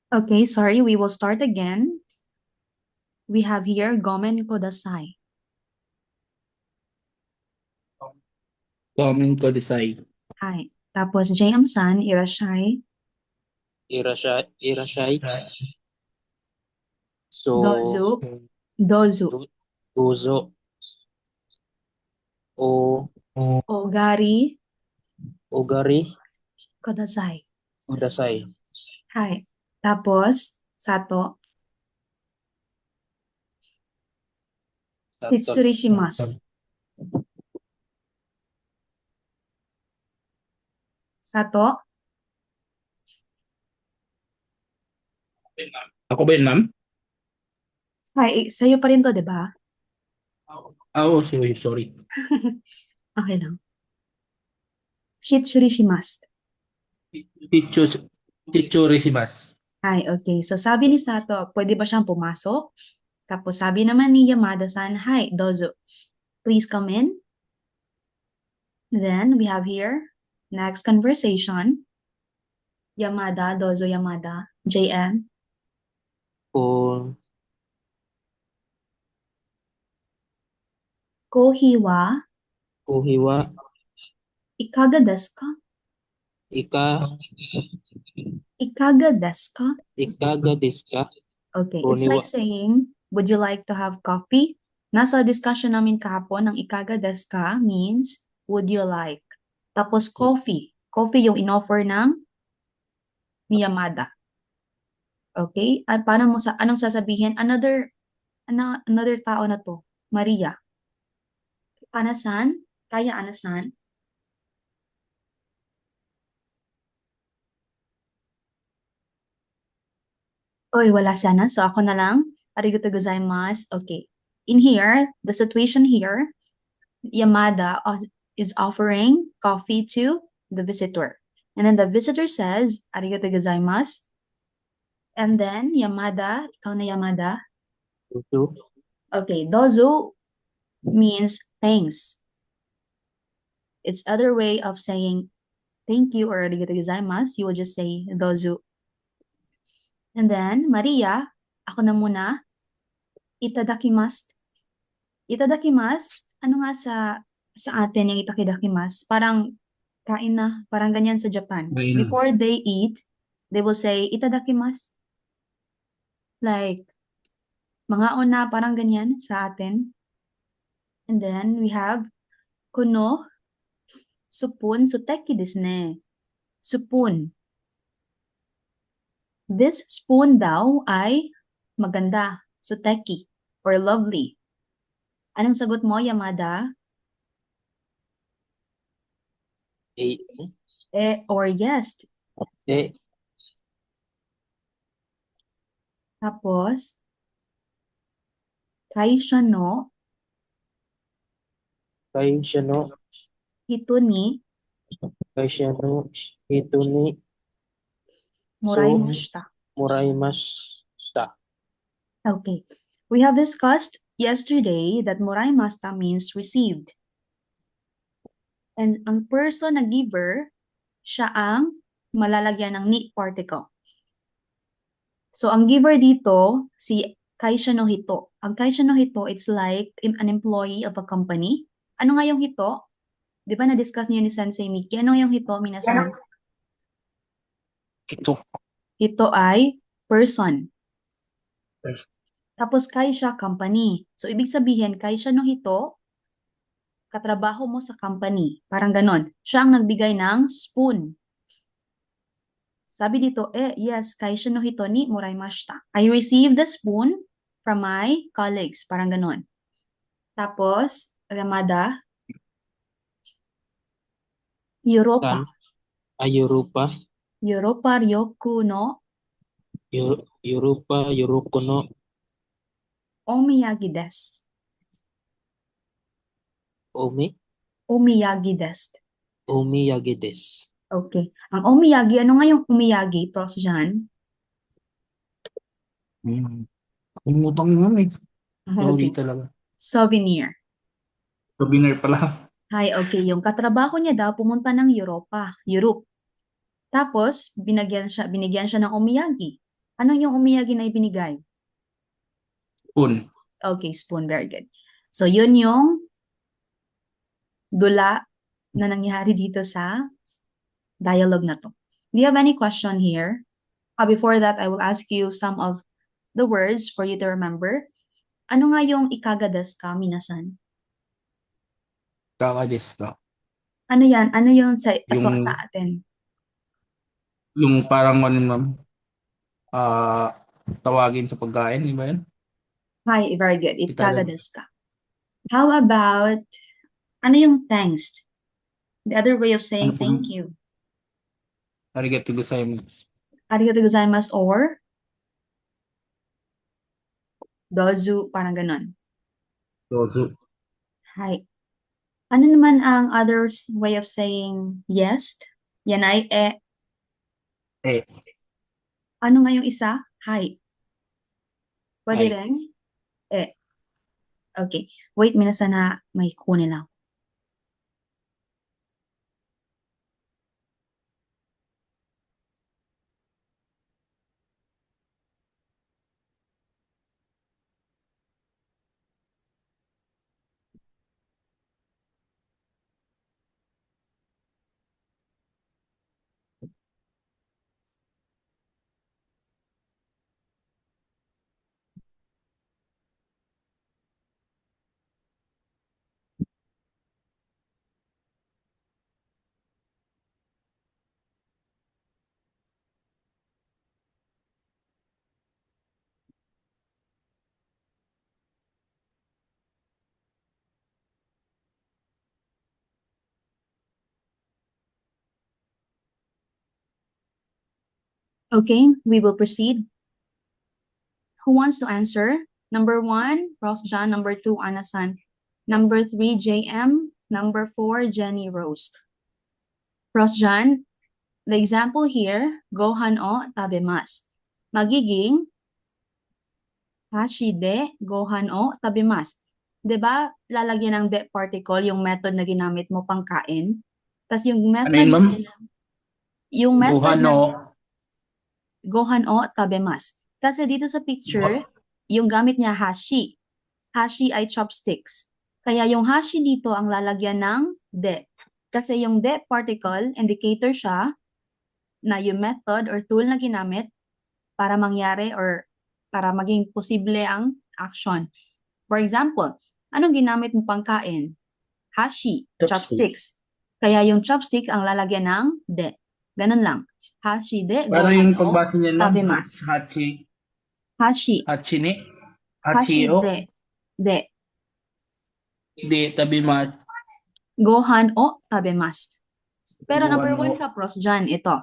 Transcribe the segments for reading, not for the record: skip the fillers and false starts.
Okay, sorry, we will start again. We have here Gomen Kodasai. Coming Kodisai. Hi. Tapos JM-san, Irashai, Irashai. So, Dozu, Dozu, Tuzo. O, Ogari, Ogari. Kodasai. Kudasai. Hi. Tapos, Sato, Satot. Hitsurishimasu. Sato, Ako ba yun, ma'am? hi, sa'yo pa rin to, di ba? Oh, sorry. Okay lang. Hitsurishimasu. Chicho, Chichorisimas. Hi, okay. So sabi ni Sato, pwede ba siyang pumasok? Tapos sabi naman ni Yamada-san, hi, Dozo. Please come in. Then we have here, next conversation, Yamada, Dozo Yamada, JM, Ko, Kohiwa, Kuhiwa. Ikaga desu ka? Ika, Ikaga desu ka? Ikaga desu. Okay, it's Koniwa. like saying, would you like to have coffee? Nasa discussion namin kahapon, ng ikaga desu ka means, would you like? Tapos coffee. Coffee yung inoffer ng ni Yamada. Okay? At paano mo anong sasabihin? Another tao na to. Maria. Anasan? Kaya anasan? Oy, wala sana. So ako na lang. Arigato gozaimasu. Okay. In here, the situation here, Yamada is offering coffee to the visitor. And then the visitor says, Arigato gozaimasu. And then Yamada, ikaw na Yamada. Tutu. Okay, dozo means thanks. It's other way of saying thank you or arigato gozaimasu. You will just say dozo. And then Maria, ako na muna. Itadakimasu. Itadakimasu, ano nga sa atin yung itadakimasu? Parang kain na, parang ganyan sa Japan. Ngayon. Before they eat, they will say itadakimasu. Like, mga ona, parang ganyan sa atin. And then we have kuno, supun, suteki desu ne. Supun. This spoon daw ay maganda, suteki, or lovely. Anong sagot mo, Yamada? E, Or yes. e, Tapos, kaisha no kay siya no, hito ni kay siya no, ito ni, so, moraimashita. Muraimashita. Okay. We have discussed yesterday that moraimashita means received. And ang person na giver, siya ang malalagyan ng ni particle. So, ang giver dito, si kaisha no hito. Ang kaisha no hito, it's like an employee of a company. Ano nga yung hito? Di ba na-discuss niyo ni Sensei Miki? Ano yung hito, minasan? Ito. Hito ay person. Tapos kaisha company. So, ibig sabihin, kaisha no hito, katrabaho mo sa company. Parang ganon. Siya ang nagbigay ng spoon. Sabi dito, yes, kaisha no hito ni moraimashita. I received the spoon from my colleagues. Parang ganon. Tapos, Ramada, Kan, Europa. Europa, Europa ryoku no Europa, Yoroko no, omiyagi desu. Omi, Omiyagi desu. Omiyagi desu. Okay. Ang omiyagi, ano nga yung omiyagi, Prof. Jan? Kalimutan ko nga eh. Sorry Okay. talaga. Souvenir. Souvenir pala. Hi, okay. Yung katrabaho niya daw pumunta ng Europa, Europe. Tapos, binigyan siya ng omiyagi. Ano yung umiyagi na ibinigay? Spoon. Okay, spoon. Very good. So, yun yung dula na nangyari dito sa dialogue na to. Do you have any question here? Before that, I will ask you some of the words for you to remember. Ano nga yung ikagadas ka, minasan? Kakadista. Ano yan? Ano yung sa ito sa Yung, atin? yung parang ano ma'am, tawagin sa pagkain, di ba yan? Hi, very good. Ikagad. Ikagadas ka. How about, ano yung thanks? The other way of Ano saying po? thank you. Arigato gozaimasu. Arigato gozaimasu or dozu, parang ganon. Dozu. Hi. Ano naman ang others way of saying yes? Yan ay Eh, ano nga yung isa? Hi. Pwede ay. rin? Okay. Wait, minasan na may kunin lang. Okay, we will proceed. Who wants to answer? Number 1, Ross John. Number 2, Anasan. Number 3, JM. Number 4, Jenny Roast. Ross John, the example here, gohan o tabemas. Magiging hashide gohan o tabemas. 'Di ba lalagyan ng de particle yung method na ginamit mo pangkain? Tapos Ano yun ma'am? yung method Gohan na no. gohan o tabemas. Kasi dito sa picture, yung gamit niya hashi. Hashi ay chopsticks. Kaya yung hashi dito ang lalagyan ng de. Kasi yung de particle, indicator siya na yung method or tool na ginamit para mangyari or para maging posible ang action. For example, anong ginamit mo pangkain? Hashi, Chopstick. chopsticks. Kaya yung chopstick ang lalagyan ng de. Ganun lang. Hashi de Paano gohan yung o pagbasa niyan ma'am? tabemas. Hachi. Hashi, Hachini. hashi Hachio. de Di tabimas. gohan o tabemas. Pero number Gohan 1 o. ka, pros dyan, ito.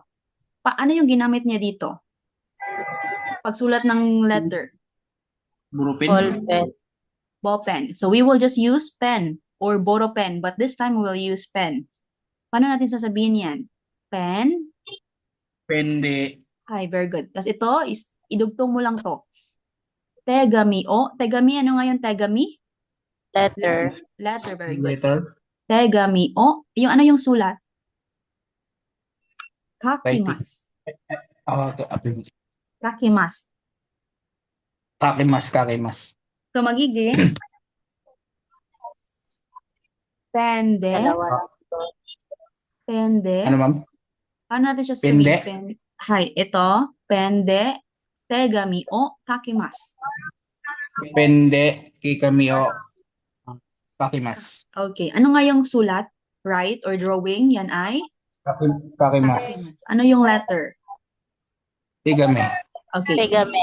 Paano yung ginamit niya dito? Pagsulat ng letter. Burupin. Ballpen. Ball pen. So we will just use pen or boro pen, but this time we will use pen. Paano natin sasabihin yan? Pen. Pende. Ay, very good. Tapos ito, is, idugtong mo lang to. Tegami. O, tegami, ano nga yung tegami? Letter. Letter, very good. Letter. Tegami. O, yung ano yung sulat? Kakimas. Kakimas. Kakimas, kakimas. So magiging pende. Dalawa lang to. Pende. Ano ma'am? Paano natin siya Pende. sabihin? Hi, ito. Pende. Tegami o kakimas. Pende. Kikami o. Kakimas. Okay. Ano nga yung sulat? Right or drawing? Yan ay? Kakimas. Kakimas. Ano yung letter? Tigame. Okay. Tegame.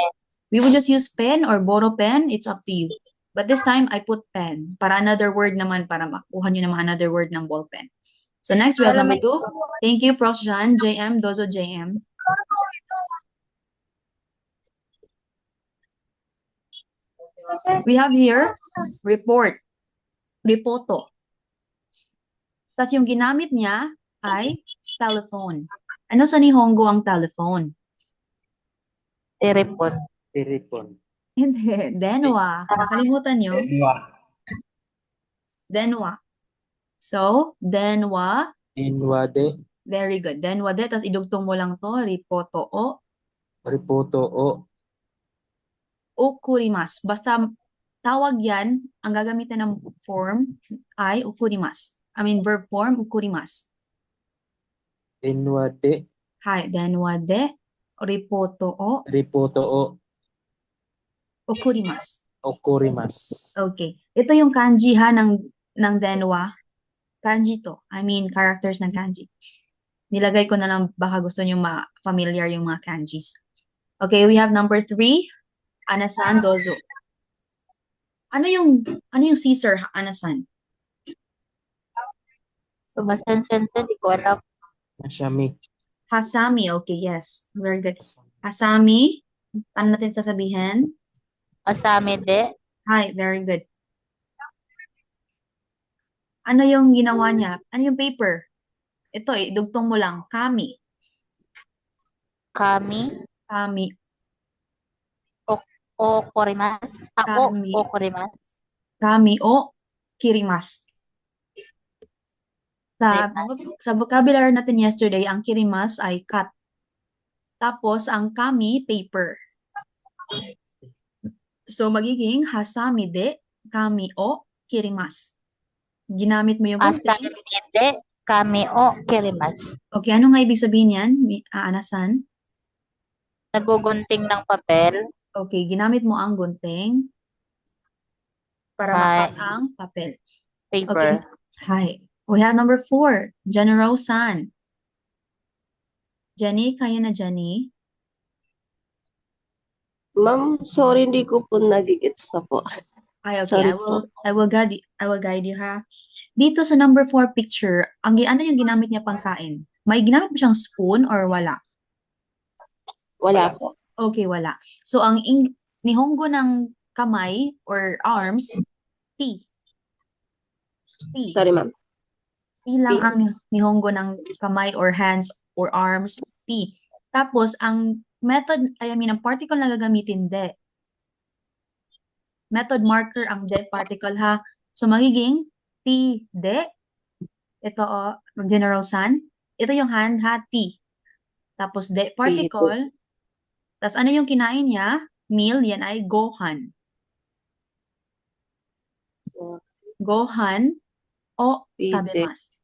We will just use pen or boro pen. It's up to you. But this time, I put pen. Para another word naman, para makuha nyo naman another word ng ball pen. So next, we have number 2. Thank you, Prof. John. JM, Dozo JM. We have here, report. Repoto. Tapos yung ginamit niya ay telephone. Ano sa Nihongo ang telephone? Tiripon. Tiripon. Hindi. Denwa. Nakalimutan nyo? Denwa. So, denwa. Inwade. Very good. Denwa de. Tapos idugtong mo lang to. Ripoto o. Ripoto o. Okurimasu. Basta tawag yan, ang gagamitin ng form ay okurimasu. I mean, verb form, okurimasu. Denwa de. Hai, denwa de ripoto o Ripoto o. okurimasu. Okurimasu. Okay. Ito yung kanji ha ng denwa. Kanji to. I mean, characters ng kanji. Nilagay ko na lang baka gusto nyo ma-familiar yung mga kanjis. Okay, we have number 3. Anasan dozo. Ano yung Caesar, Anasan? Sumasensense, di ko alam. Nashami. Hasami. Okay, yes. Very good. Hasami. Paano natin sasabihin? Asami de. Hi, very good. Ano yung ginawa niya? Ano yung paper? Ito, dugtong mo lang. Kami. Kami. Kami. Okorimasu. Ako. Kami. Okorimasu. Kami o kirimas. Sa vocabulary natin yesterday, ang kirimas ay cut. Tapos, ang kami, paper. So, magiging hasami de kami o kirimas. Ginamit mo yung Asami gunting. de. Kami okirimasu. Okay, ano nga ibig sabihin yan, Anasan? Nagugunting ng papel. Okay, ginamit mo ang gunting para Hi. makat ang papel. Paper. Hi. We have number 4, General-san. Jenny, kaya na Jenny? Ma'am, sorry, hindi ko po nagigits pa po. Ay, okay. Sorry I will guide you, ha. Dito sa number 4 picture, ano yung ginamit niya pangkain? May ginamit mo siyang spoon or wala? Wala po. Okay, wala. So, ang nihongo ng kamay or arms, T. T. Sorry, ma'am. T lang P. ang nihongo ng kamay or hands or arms, P. Tapos, ang method, ang particle na gagamitin, de. Method marker ang de particle, ha. So, magiging T, de. Ito, General-san. Ito yung hand, ha, T. Tapos, de particle. Tapos, ano yung kinain niya? Meal, yan ay gohan. Gohan o Pide. tabemasu.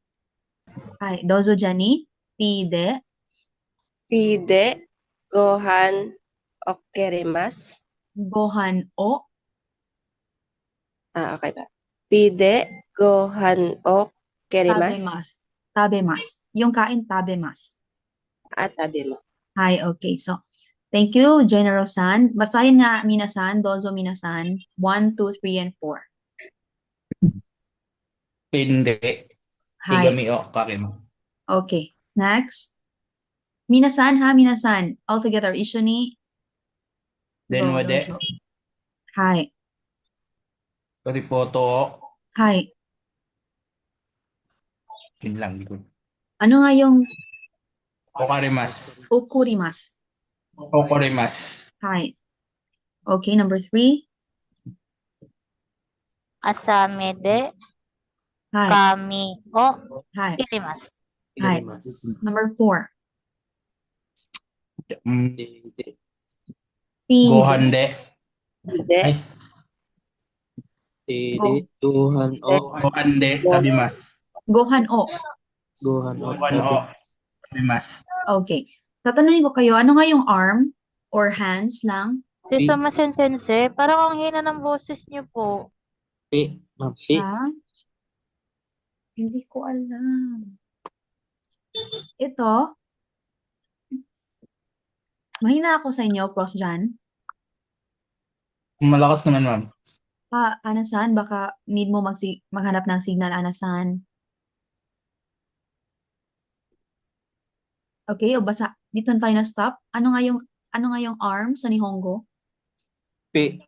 Ay, dozo Jenny. Pide. Pide. Gohan. Okerimasu. Gohan o Okay ba? Pide. Gohan. Okerimasu. tabemasu. Yung kain, tabemasu. Tabi mo. Hi, okay. So, thank you, General-san. Basahin nga, minasan, dozo minasan, 1, 2, 3, and 4. Hindi. Hi. Igami o kakima. Okay. Next. Minasan, ha, minasan. All together, isyo ni Denwa de. dozo. Hi. Ripoto o. Hi. Yun lang. Di ko. Ano nga yung Okarimasu. okurimasu? Okarimasu. Hi. Okay, number 3. Asami de. Hi. Kami Hi. okirimasu. Hi. Number 4. Hindi. Pide. Gohan de. Pide. Ay. Pide. Gohan o. Gohan de. Tabimasu. Gohan o. Gohan o. Tabimasu. Okay. Tatanungin ko kayo, ano nga yung arm or hands lang? Si Sumasensense, parang ang hina ng boses niyo po. Pi. Ma'am. Pi. Ha? Hindi ko alam. Ito, mahina ako sa inyo, Pros Jan. Malakas naman, ma'am. Anasan, baka need mo maghanap ng signal, Anasan. Okay, o basa. Dito na tayo na stop. Ano nga yung arm sa Nihongo? Pi.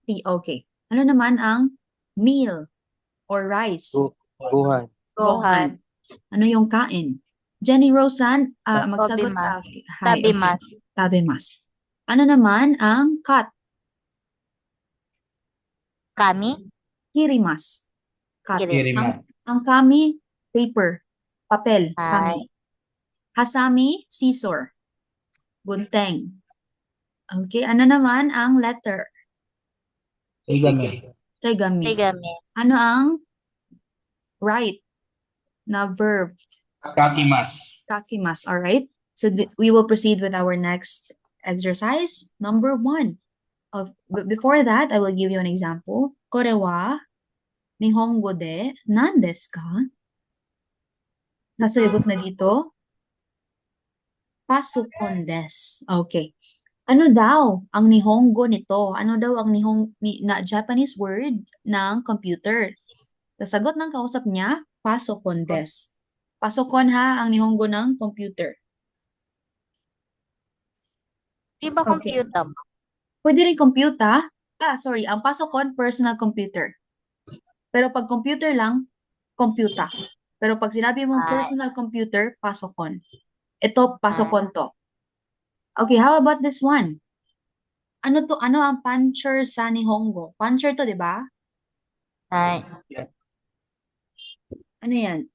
T, okay. Ano naman ang meal or rice? Gohan. Gohan. Ano yung kain? Jenny Rosan, magsagot. Tabimasu. Hi, okay. Tabimasu. Tabimasu. Ano naman ang cut? Kami. Kirimas. Cut. Kirimasu. Ang kami, paper. Papel. Hi. Kami. Hasami, scissor. Gunteng. Okay, ano naman ang letter? Igami. Regami. Tegami. Ano ang right na verb? Kakimas. Kakimas, all right? So we will proceed with our next exercise, number 1. Before that, I will give you an example. Kore wa nihongo de nan desu ka? Nasa libot na dito. Pasukon desu. Okay. Ano daw ang nihongo nito? Ano daw ang na Japanese word ng computer? Sa sagot ng kausap niya, pasokon desu. Pasokon ha ang nihongo ng computer. Di ba Okay. computer? Pwede rin computer. Sorry. Ang pasokon, personal computer. Pero pag computer lang, computer. Pero pag sinabi mong Ay. personal computer, pasokon. Ito, pasokon to. Okay, how about this one? Ano to? Ano ang puncher sa nihongo? Puncher to, di ba? Ay. Ano yan?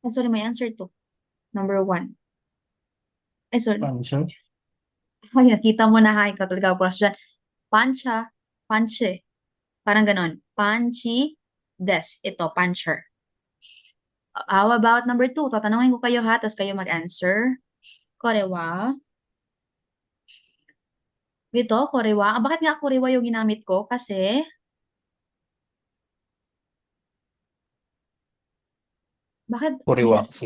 Sorry, may answer to. Number 1. Sorry. Pansyo. Ay, nakita mo na ha, ikaw talaga po dyan. Pancha, panche. Parang ganon. Panchi, des. Ito, puncher. How about number 2? Tatanungin ko kayo ha, tapos kayo mag-answer. Korewa. Dito, korewa. Bakit nga korewa yung ginamit ko? Kasi, bakit? Kuriwa. Yes.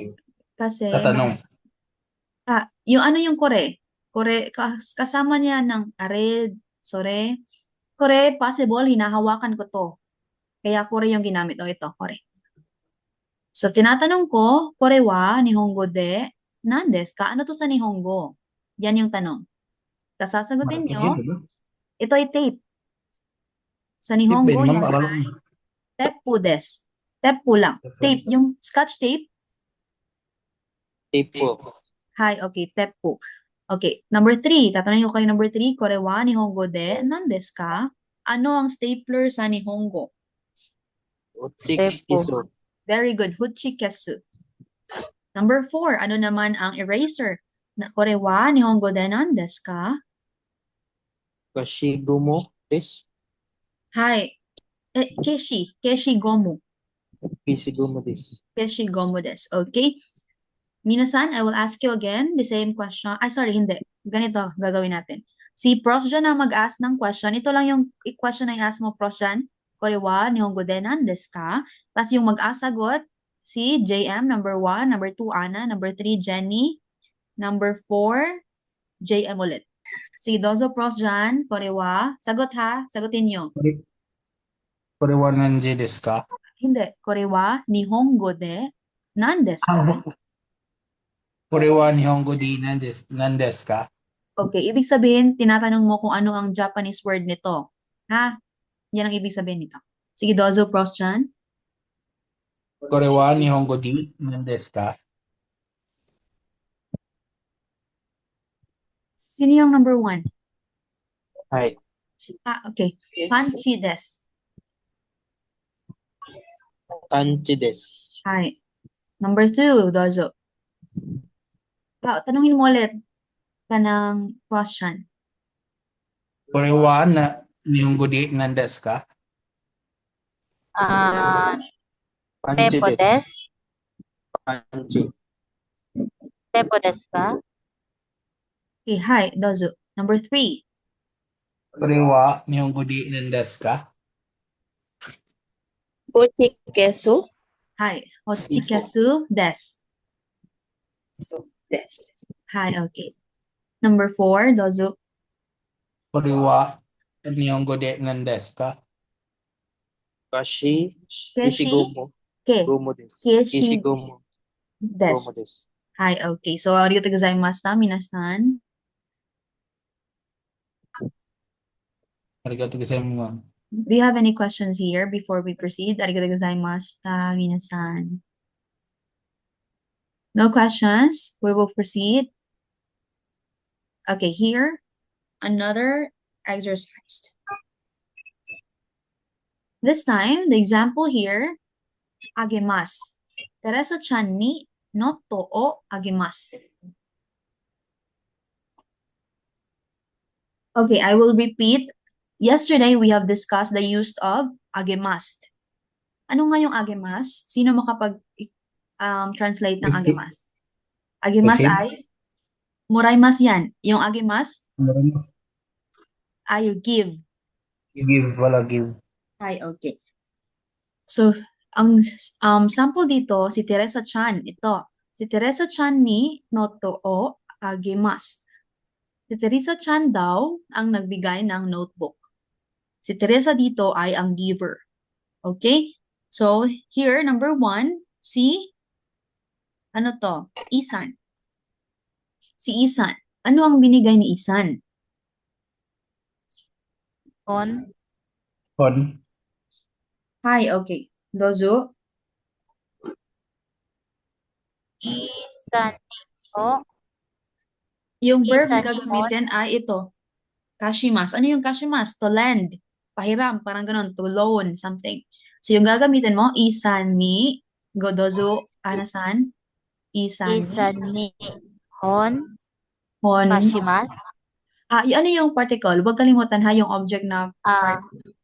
Kasi, Tatanong. yung ano yung kore? Kore, kasama niya ng arid, sore. Kore, possible, hinahawakan ko to. Kaya kore yung ginamit. Ito, kore. So, tinatanong ko, kore wa nihongo de nan desu ka? Ano to sa nihongo? Yan yung tanong. Kasasagutin nyo, ito ay tape. Sa nihongo, yan ay teppu desu. Teppu lang. Tape, yung scotch tape. Tape po. Hi, okay, teppu. Okay, number 3. Tatanungin ko kayo number 3, kore wa nihongo de nan desu ka? Ano ang stapler sa nihongo? Tepo. Very good. Huchikesu. Number 4, ano naman ang eraser? Kore wa nihongo de nan desu ka? Kashigomo desu. Hi. Keshi. Keshigomu. Kishigomo desu. Keshigomu desu. Okay? Minasan, I will ask you again the same question. Sorry, hindi. Ganito, gagawin natin. Si Prosjan na mag-ask ng question. Ito lang yung question na i-ask mo, Prosjan. Kore wa nihongo de nan desu ka? Tapos yung mag-ask sagot, si JM, number 1, number 2, Ana, number 3, Jenny, number 4, JM ulit. Sige, dozo Prosjan, kore wa. Sagot ha, sagutin nyo. Kuriwa nanji desu ka? Hindi, kore wa nihongo de nan desu ka? Kuriwa nihongo di nan desu ka? Okay, ibig sabihin, tinatanong mo kung ano ang Japanese word nito. Ha? Yan ang ibig sabihin nito. Sige, dozo, Prosjan. Kuriwa nihongo di nan desu ka? Sino yung number 1? Hi. Okay. Panchi desu. Kanchi desu. Hi. Number 2, dozo. Tanungin mo ulit ka ng question. Kuriwa na nihongo di nan desu ka? Tepo desu. Kanchi. Tepo desu ka? Okay, hi, dozo. Number 3. Kuriwa nihongo di nan desu ka? Uchikesu. Hi. Hochikesu desu. So, desu. Hi, okay. Number 4, dozo. Kuriwa nihongo di nan desu ka? Keshi. Kishigomo. Ke. Gomo desu. Keshi Kishigomo. Gomo desu. desu. Hi, okay. So, arigatou gozaimashita, minasan. Arigatou gozaimasu. Do you have any questions here before we proceed? Arigatou gozaimashita, minasan. No questions? We will proceed. Okay, here, another exercise. This time, the example here, agemasu. Teresa-chan ni noto o agemasu. Okay, I will repeat. Yesterday, we have discussed the use of agemast. Ano nga yung agemas? Sino makapag translate ng Receive. agemas? Agemas Receive. ay, muraymas yan. Yung agemas ay give. Give, wala give. Ay, okay. So, ang sample dito, si Teresa Chan. Ito. Si Teresa Chan ni noto o agemas. Si Teresa Chan daw ang nagbigay ng notebook. Si Teresa dito ay ang giver. Okay? So, here, number 1, si, ano to? Isan. Si Isan. Ano ang binigay ni Isan? On. On. Hi, okay. Dozo. Isan o. Yung verb na Isan ni gagamitin ay ito. Kashimas. Ano yung kashimas? To lend. Pahiram. Parang ganun. To loan. Something. So, yung gagamitin mo, Isan ni Godozo Anasan. Isan Isan ni ni Hon. Hon. Kashimas. Ano yung particle? Huwag kalimutan ha, yung object na Ah,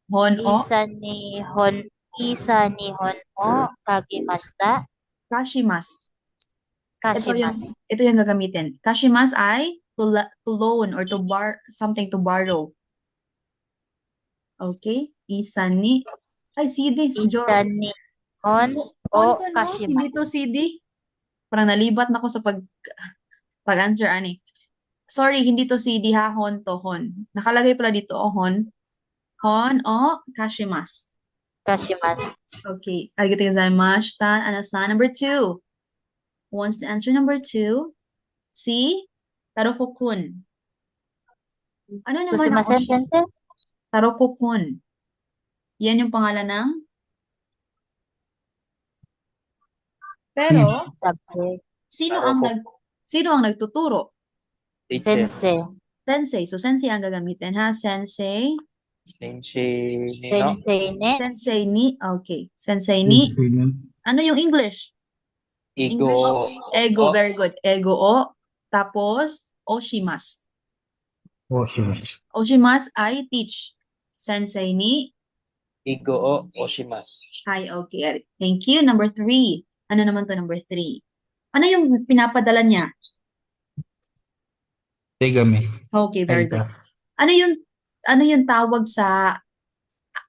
Hon o Isan ni Hon. Isan ni Hon o kagimasta. Kashimas. Kashimas. Ito yung gagamitin. Kashimas ay to loan or something to borrow. Okay? Isan ni CD. Isan ni Hon o Hon to, no? Hindi kashimas. to CD. Parang nalibat na ako sa pag-answer, ani. Sorry, hindi to CD ha, Hon to Hon. Nakalagay pala dito, Hon. Hon o kashimas. Kashimas. Okay. Arigatou gozaimasu. Anasan. Number 2. Who wants to answer number 2? Si Taroko-kun. Ano naman ang Susumasen, sensei? Taroko-kun? Yan yung pangalan ng? Pero, Subject. sino ang nagtuturo? Teacher. Sensei. Sensei. So, sensei ang gagamitin, ha? Sensei. Sensei Nino. Sensei ne. Sensei ni. Okay. Sensei ni. Ano yung English? Igo. Ego. O. Very good. Ego o. Tapos, oshimas. Oshimas. Oshimas ay teach. Sensei ni. Igo o Oshimas. Hi, okay. Thank you. Number 3. Ano naman to number 3? Ano yung pinapadala niya? Tegami. Okay, very good. Ano yung tawag sa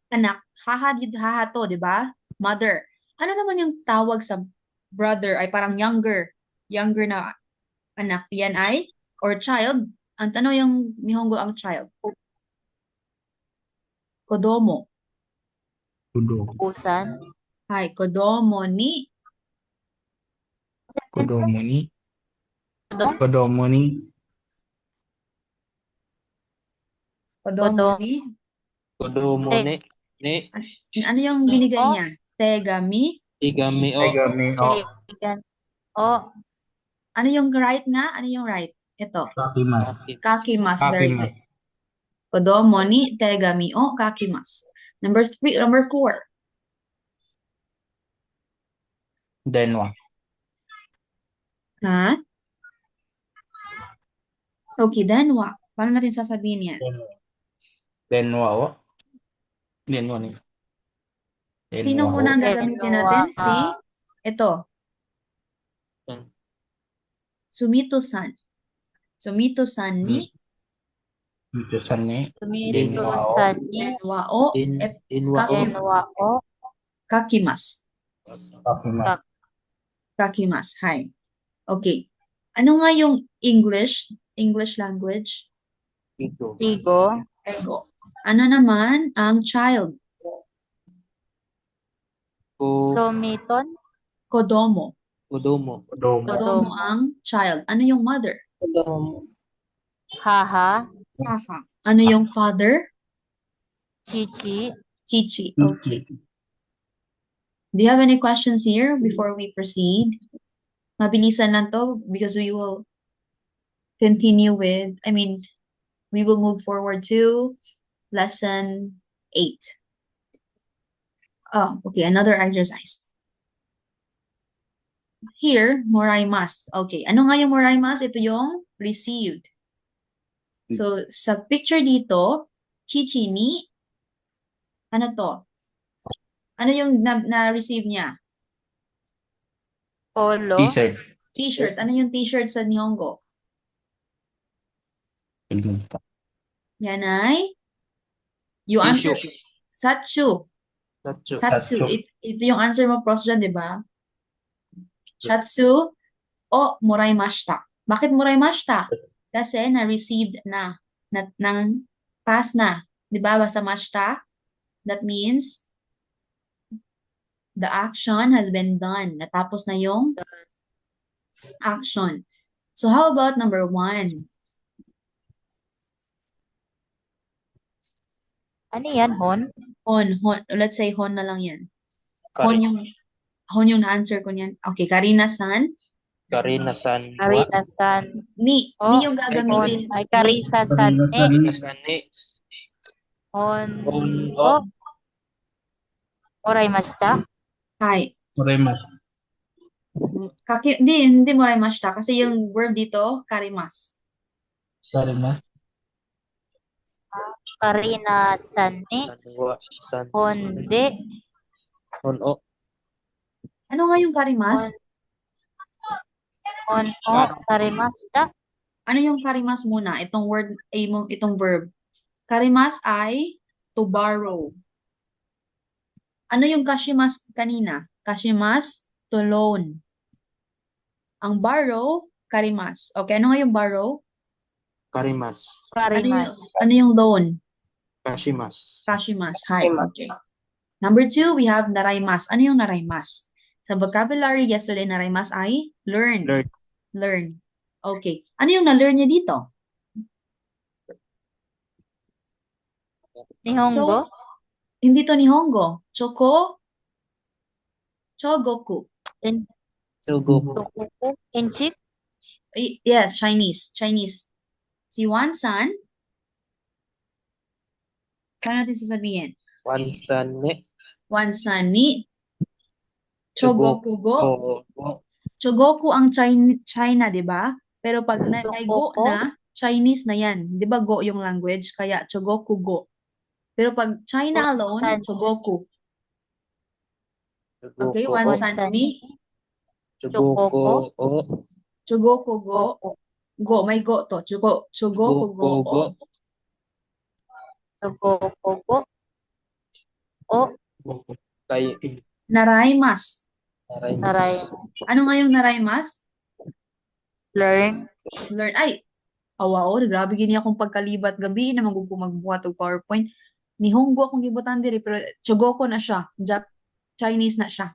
anak? Haha to, di ba? Mother. Ano naman yung tawag sa brother ay parang younger na anak? Yan ay or child? Ano yung Nihongo ang child? Kodomo. Kudo. Usan. Hi, kodomo ni. Kodomo ni. Kodomo ni. Kodomo ni. Kodomo ni. Ni. Ano yung binigay O. niya? Tegami. Igami o. Tegami o. Tegan. O. Ano yung right nga? Ano yung right? Ito. Kakimas. Kakimas. Very Kakimas. good. Kodomo ni tegami o kakimas. Number 4. Denwa. Ha? Okay, denwa. Paano natin sasabihin yan? Denwa o. Denwa ni. Sino Denwa muna ang o. gagamitin natin? Si? Ito. Sumito-san. Sumito-san ni Ito san ni. Sumito-san ni. denwa o Inwa o. Denwa o. kakimas. Kakimas. Kakimas. Hi. Okay. Ano nga yung English language? Igo. Tigo. Ego. Ano naman ang child? Sumiton. Kodomo. Kodomo. Kodomo. Kodomo ang child. Ano yung mother? Haha. Haha. Ano yung father? Chichi. Chichi. Okay. Do you have any questions here before we proceed? Mabilisan lang to because we will we will move forward to lesson 8. Oh, okay, another exercise. Here, moraimasu. Okay, ano nga yung moraimasu? Ito yung received. So, sa picture dito, Chichi ni, ano to? Ano yung na-receive niya? Polo. T-shirt. T-shirt. Ano yung t-shirt sa Nihongo? Yan ay, you answer, Tissue. Satsu. Satsu. Satsu. Satsu. Ito yung answer mo, pros dyan, di ba? Shatsu o moraimashita. Bakit moraimashita? Kasi na-received ng pass na. Di ba? Basta mashita, that means the action has been done. Natapos na yung action. So how about number 1? Ano yan, Hon? Hon. Let's say hon na lang yan. Kari. Hon yung na-answer ko niyan. Okay, Karina-san. Karina-san wa. Karina-san. Ni Oh, yung Hon. gagamitin. Ay, Karisa-san. Karina-san ni. Hon. Hon O. o. Oraimashita. Hi. Moraimasu. Hindi moraimashita kasi yung verb dito, karimas. Karimasu. Karina-san ni. San wa. San. Honde. Hon o. Ano nga yung karimas? Hon o. Karimashita. Ano yung karimas muna? Itong word, itong verb. Karimas ay to borrow. Ano yung kashimas kanina? Kashimas, to loan. Ang borrow, karimas. Okay, ano nga yung borrow? Karimas. Karimas. Ano yung loan? Kashimas. Kashimas. Hi. Okay. Number 2, we have naraimas. Ano yung naraimas? Sa vocabulary yesterday, naraimas ay learn. Learn. Learn. Okay. Ano yung na-learn niya dito? Nihongo. Hindi to Nihongo. Chogoku. Sugoku. Tokuko. Inchik. Yes, Chinese. Si Wan-san, paano natin sasabihin? Wansan ni. Wan-san ni Chogoku go. O. Chogoku ang China, di ba? Pero pag may go Chogoku. na, Chinese na yan. Di ba go yung language? Kaya Chogoku go. Pero pag China alone, Chogoku. Okay, Wan-san ni Sugoku o. Chogoku go. Go, may go to. Chogoku go. Go. Tokuko. O. Kay. Naraimas. Naray. Ano nga yung naraimas? Learn. Learn. Ay, awao, grabe gini akong pagkalibat gabi na magbuhat og PowerPoint. Nihongo akong gibutan diri pero Chogoku na siya. Chinese na siya.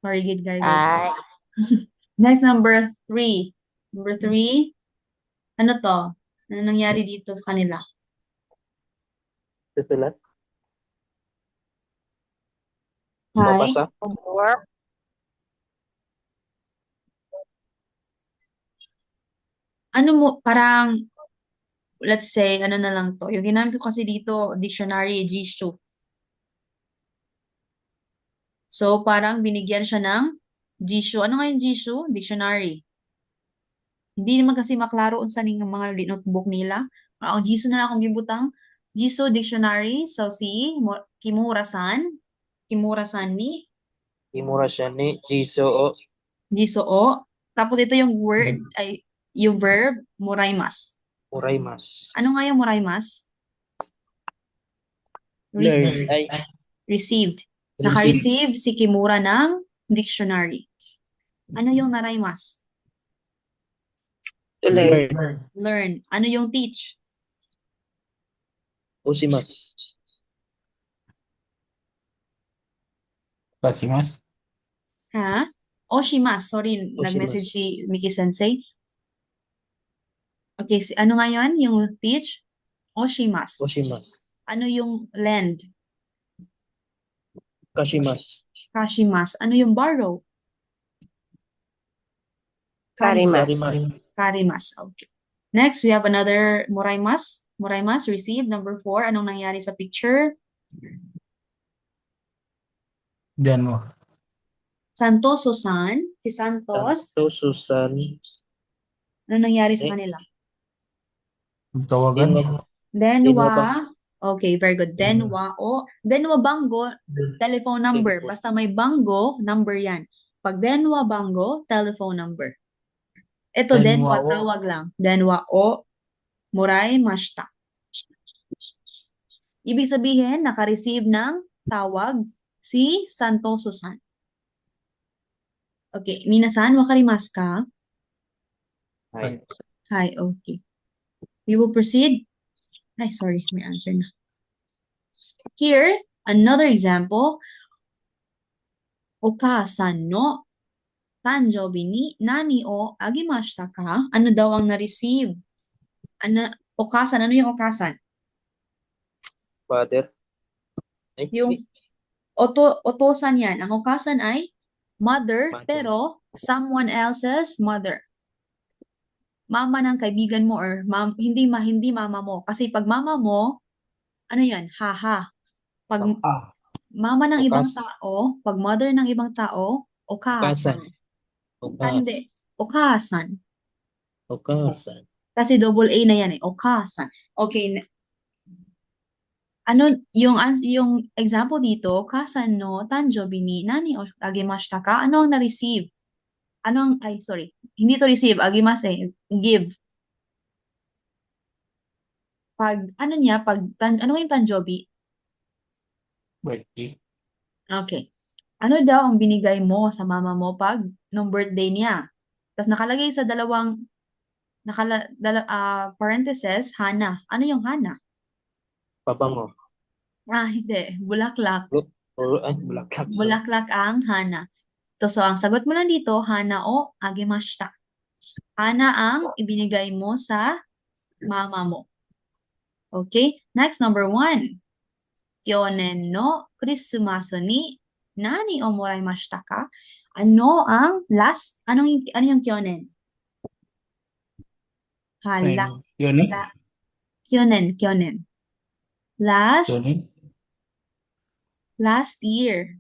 Very good, guys. Ay. Next, number 3. Number 3, ano to? Ano nangyari dito sa kanila? Susulat. Hi. Babasa. Homework. Ano mo, parang, let's say, ano na lang to. Yung ginamit ko kasi dito, dictionary, Jishu. So, parang binigyan siya ng Jishu. Ano nga yung Jishu? Dictionary. Hindi naman kasi maklaro unsa ning mga notebook nila. Ang Jisoo na lang akong gibutang. Jisoo Dictionary. So, si Kimura-san ni Imura siya ni. Jiso o. Jisoo. Tapos ito yung word, ay, yung verb, moraimas. Uraymas. Ano nga yung moraimas? Learn. Ay. Received. Naka-receive si Kimura ng dictionary. Ano yung naraimas? Learn. Learn. Ano yung teach? Usimas. Kasimas. Ha? Oshimas. Sorry, nag-message si Miki Sensei. Okay, ano nga yun? Yung teach? Oshimas. Usimas. Ano yung lend? Kashimas. Kashimas. Ano yung borrow? Karimas. Karimas. Okay. Next, we have another moraimas. Moraimas received. Number 4. Anong nangyari sa picture? Diyan mo. Santoso-san. Si Santos. Susan. Ano nangyari sa kanila? Tawagan. Denwa. Denwa Okay, very good. Denwa o. Denwa Bango, telephone number. Telephone. Basta may bango, number yan. Pag Denwa Bango, telephone number. Ito, Denwa Denwa, o. tawag lang. Denwa o Murai Mashita. Ibig sabihin, naka-receive ng tawag si Santoso-san. Okay, minasan, wakarimasu ka? Hi. Hi, okay. We will proceed. Ay, sorry, may answer na. Here, another example. Okasan no tanjobi ni nani o agimashita ka? Ano daw ang na-receive? Okasan, ano yung okasan? Father. Ay, Yung otosan yan. Ang okasan ay mother, Mother. pero someone else's mother. Mama ng kaibigan mo or hindi mama mo. Kasi pag mama mo, ano yan? Haha. Pag mama ng ibang Okas. tao, pag mother ng ibang tao, okasan. Okas. Hindi. Okasan. Okasan. Kasi double A na yan eh. Okasan. Okay. Ano yung example dito, okasan no tanjobi ni nani o agimashita ka? Ano ang na-receive? Sorry. Hindi to receive, agimas eh. Give. Pag ano yung tanjobi? Birthday. Okay. Ano daw ang binigay mo sa mama mo pag nung birthday niya? Tapos nakalagay sa parentheses, hana. Ano yung hana? Pabango. Hindi. Bulaklak. Bulaklak. Bulaklak ang hana. So, ang sagot mo lang dito, hana o agimashita. Hana ang ibinigay mo sa mama mo. Okay? Next, number 1. Kyonen no Christmas ni nani o moraimashita ka? Ano ang last? Ano yung kyonen? Hala. Yun eh. Kyonen. Last Yun eh. year.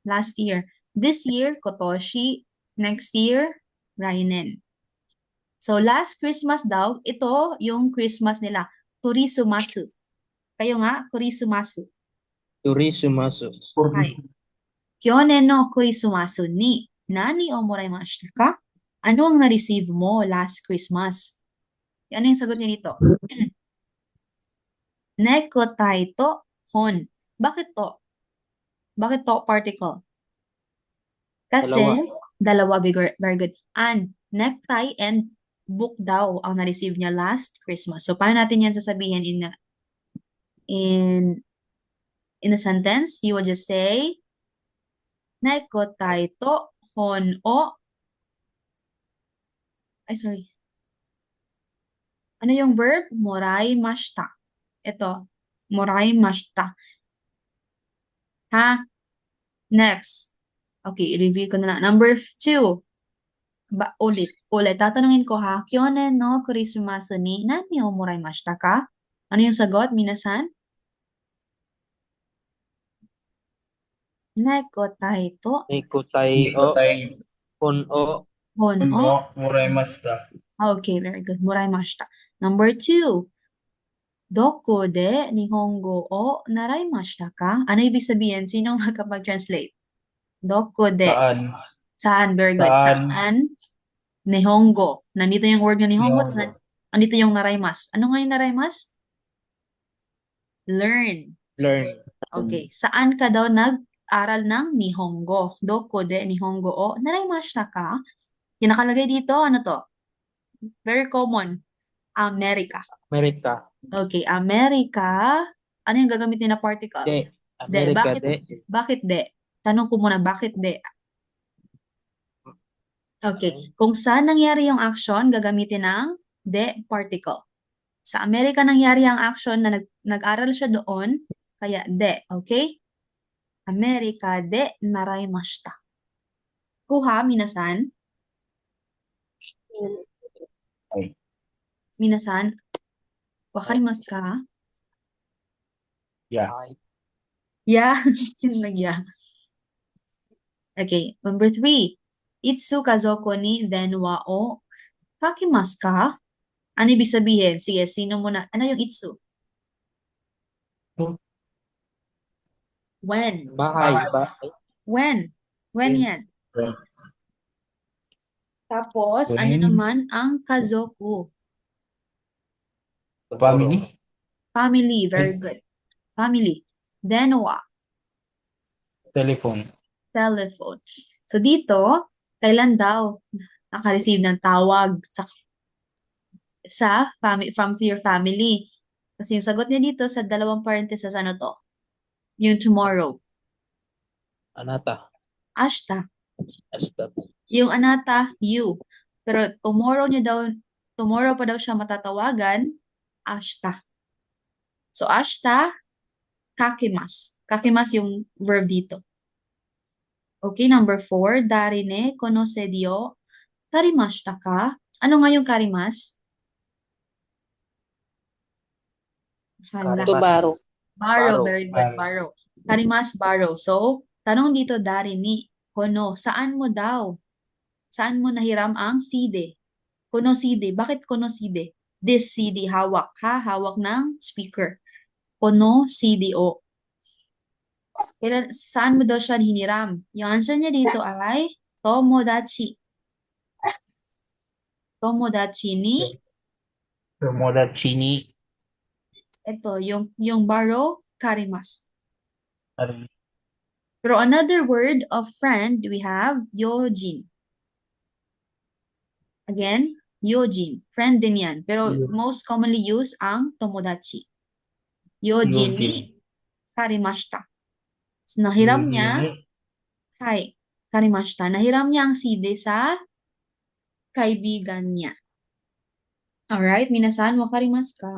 Last year. This year, kotoshi. Next year, rainen. So, last Christmas daw, ito yung Christmas nila. Kurisumasu. Kayo nga, kurisumasu. Turisumasu. Hi. Kyonen no kurisumasu ni nani o moraimashita ka? Ano ang na-receive mo last Christmas? Ano yung sagot niya dito? Nekotai to hon. Bakit to? Bakit to particle? Kasi, dalawa very good. And, necktie and book daw ang na-receive niya last Christmas. So, paano natin yan sasabihin in a sentence? You will just say, nekotai to hon o. Sorry. Ano yung verb? Moraimashita. Ito, moraimashita. Ha? Next. Okay, i-review ko na lang. Number 2. Ulit. Tatanungin ko ha. Kyonen no Christmas ni nani o moraimashita ka? Ano yung sagot, minasan? Nekotai to Nikotai o. Hon o. hon o. Moraimashita. Okay, very good. Moraimashita. Number 2. Doko de nihongo o naraimashita ka? Ano ibig sabihin? Sino makapag-translate? Doko de. Saan? Saan? Very good. Saan? Nihongo. Nandito yung word ng nihongo. Nandito yung naraimas. Ano nga yung naraimas? Learn. Okay. Saan ka daw nag-aral ng nihongo? Doko de nihongo o naraimashita ka? Yung nakalagay dito, ano to? Very common. America. Okay, America. Ano yung gagamitin na particle? De. De. America Bakit de? Tanong ko muna, bakit de? Okay. Kung saan nangyari yung action, gagamitin ng de particle. Sa Amerika nangyari ang action na nag-aral siya doon, kaya de. Okay? Amerika de naraimashita. Kuha, minasan? Minasan? Wakarimasu ka? Yeah. Yeah. Sino nag-yeah? Okay. Number 3. Itsu kazoko ni denwa o kakimasu ka? Ano ibig sabihin? Sige, sino muna? Ano yung itsu? Oh. When? Bahay. When? When When. yan? Tapos, ano When? naman ang kazoku? Family? Family. Very Ay, good. Family. Denwa. telephone. Telephone. So, dito, kailan daw naka-receive ng tawag from your family? Kasi yung sagot niya dito sa dalawang parentheses, ano to? Yung tomorrow. Anata. Ashta. Asta. Yung anata, you. Pero tomorrow pa daw siya matatawagan, ashta. So, ashta, kakimas. Kakimas yung verb dito. Okay, number 4, darine konose dio karimashita ka? Ano nga yung karimas? Hala. To borrow. Borrow, Borrow. very good, borrow. Karimas, borrow. So, tanong dito, darini, kono, saan mo daw? Saan mo nahiram ang CD? Kono CD. Bakit kono CD? This CD, hawak ha? Hawak ng speaker. Kono CD o. Saan mo daw siya hiniram? Yung answer niya dito ay tomodachi. Tomodachi ni, Tomodachi ni. ito, yung borrow, karimas. Ano? Pero another word of friend, we have yojin. Again, yojin. Friend din yan. Pero most commonly used ang tomodachi. Yojin ni karimashita. So, nahiram niya, karimashita. Nahiram niya ang CD sa kaibigan niya. Alright, minasan, wakarimasu ka?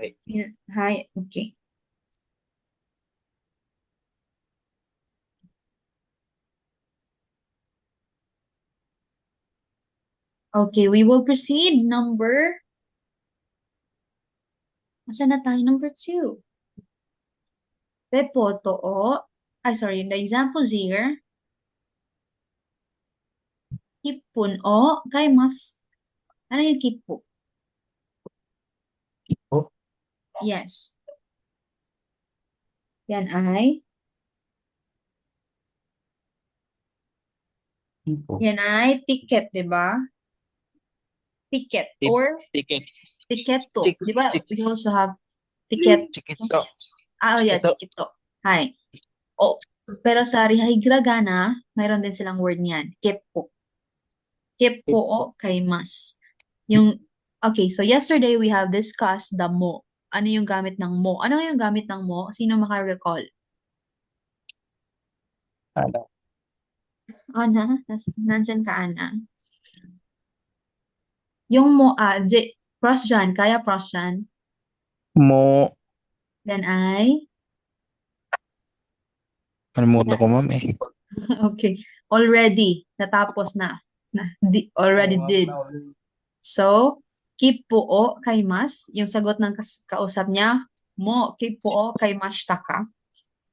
Hi. Hi, okay. Okay, we will proceed. Asan na tayo? Number 2. Repoto o, the examples here. Kippun o kaimasu. Ano yung kippu? Kippu? Yes. Yan ay? Yan ay ticket, di ba? Ticket or Ticket. tiketto. Chik- Di ba? chik- We also have ticket. Chikito. Yeah, Chikito. chikito. Hi. Oh, pero sa hiragana, mayroon din silang word niyan. Keppo. Keppo o kaimasu. Okay, so yesterday we have discussed the mo. Ano yung gamit ng mo? Ano yung gamit ng mo? Sino maka-recall? Ano? Ana, nandyan ka, Ana. Yung mo, cross dyan, kaya cross dyan. Mo. Then I, Kalimutan ko, ma'am eh. okay, already, natapos na. Already did. So, kippuo kaimas, yung sagot ng kausap niya, mo kippuo kaimashita ka?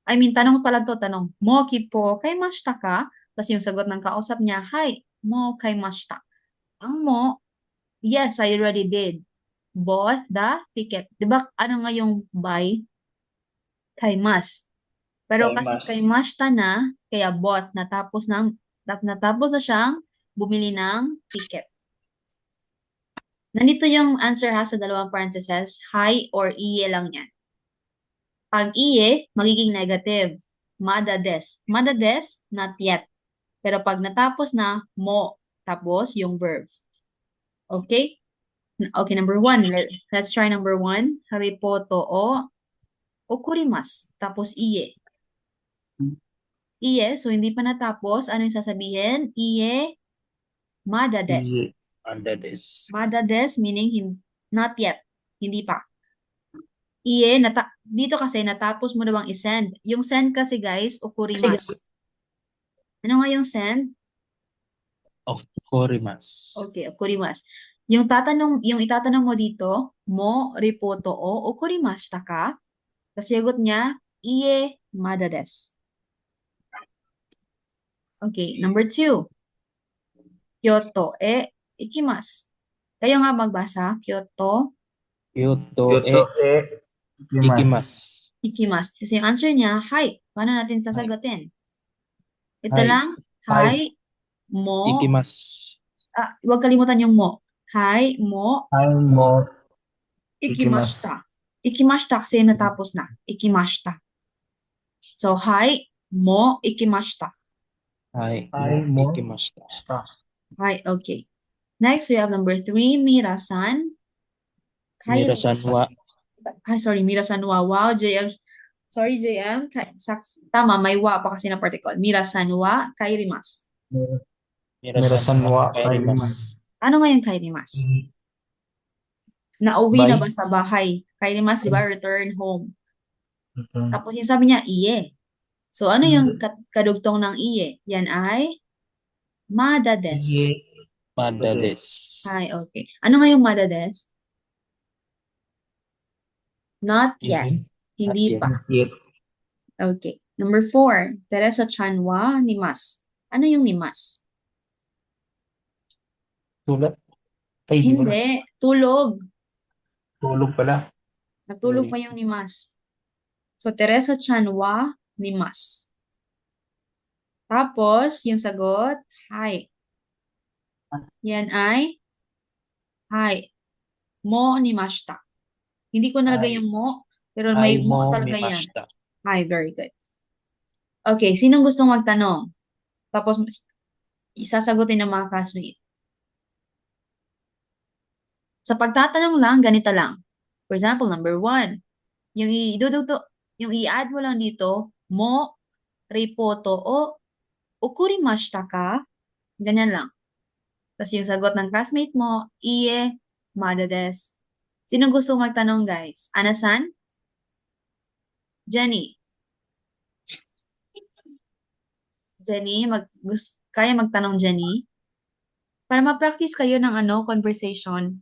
I mean, tanong pala to, tanong. Mo kippuo kaimashita ka? Tapos yung sagot ng kausap niya, hi, mo kaimashita. Ang mo, yes, I already did. Bought the ticket. Diba, ano nga yung buy? Kaimas. Pero kasi kaimashita na, kaya bought, natapos na siyang bumili ng ticket. Nandito yung answer ha sa dalawang parentheses, hi or iye lang yan. Pag iye, magiging negative. Mada des. Mada des, not yet. Pero pag natapos na, mo, tapos yung verb. Okay? Okay, number 1. Let's try number 1. Haripoto o okurimasu. Tapos iye. Iye, so hindi pa natapos. Ano yung sasabihin? Iye, mada des. Iye. Under this. Mada des meaning not yet. Hindi pa. Iye, dito kasi natapos mo na bang isend. Yung send kasi guys, okurimasu. Ano nga yung send? Of Korimas. Okay, okurimasu. Yung itatanong mo dito, mo ripoto o okurimashita ka? Kasi sagot niya, iye mada desu. Okay, number 2. Kyoto e ikimasu. Kayo nga magbasa. Kyoto, Kyoto Kyoto e ikimasu. ikimasu. Kasi yung answer niya, hi. Paano natin sasagutin? Ito Hi. lang. Hi, mo. Ikimasu. Huwag kalimutan yung mo. Hi, mo, Hi mo. ikimashita. Ikimashita kasi natapos na. Ikimashita. So, hi, mo, ikimashita. Hi Hi mo mo. ikimashita. Stop. Hi, okay. Next, we have number 3, Mira-san. Mirasan wa Sorry, Mira-san wa. Wow, JM. Sorry, JM. Tama, may wa pa kasi na particle. Mira-san wa kairimasu. Mirasan wa kairimasu. kairimasu. Ano nga yung kairimasu? Nauwi na Bye. ba sa bahay? Kairimasu, di ba? Return home. Mhm. Tapos yung sabi niya, iye. So, ano yung kadugtong ng iye? Yan ay mada desu. Iye. Mada desu. Hi, okay. Ano nga yung mada desu? Not yet. Iye. Hindi yet. pa. Iye. Okay. Number 4, Teresa-chan wa nimasu. Ano yung nimasu? Sulat. Ay, di pala. Hindi. Tulog. Tulog pala. Natulog pa yung nimasu. So, Teresa-chan wa nimasu. Tapos, yung sagot, hi. Yan ay, hi. Mo nimashita. Hindi ko nalagay Hi. yung mo, pero Hi may mo mo talaga yan. mimashita. Hi, very good. Okay, sinong gustong magtanong? Tapos, isasagutin ng mga classmate. Sa pagtatanong lang, ganito lang. For example, number 1, yung i-add mo lang dito, mo, ripoto, o okurimashita ka, ganyan lang. Tapos yung sagot ng classmate mo, iye, mada desu. Sinong gusto magtanong, guys? Ana-san? Jenny? Jenny, kaya magtanong, Jenny? Para ma-practice kayo ng conversation.